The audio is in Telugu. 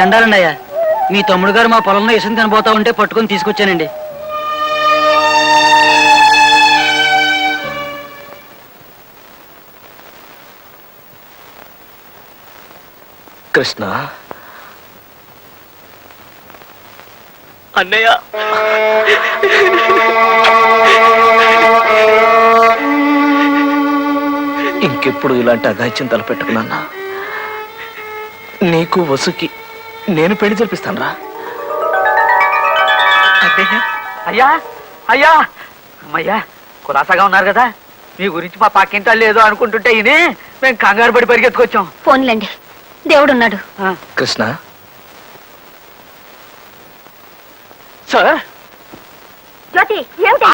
దండాలండి అయ్యా. మీ తమ్ముడు గారు మా పొలంలో ఇసుని తినబోతా ఉంటే పట్టుకొని తీసుకొచ్చానండి. కృష్ణ అన్నయ్య, ఇంకెప్పుడు ఇలాంటి అఘాయిత్యం తలపెట్టుకున్నా. నీకు వసుకి నేను పెళ్లి జరిపిస్తాను రా. అయ్యా అయ్యా అమ్మయ్యా, కులాసాగా ఉన్నారు కదా. మీ గురించి మా పక్కింటా లేదో అనుకుంటుంటే ఇని మేము కంగారు పడి పరిగెత్తుకొచ్చాం. ఫోన్లండి, దేవుడున్నాడు. కృష్ణ సార్, జ్యోతి ఏమిటి?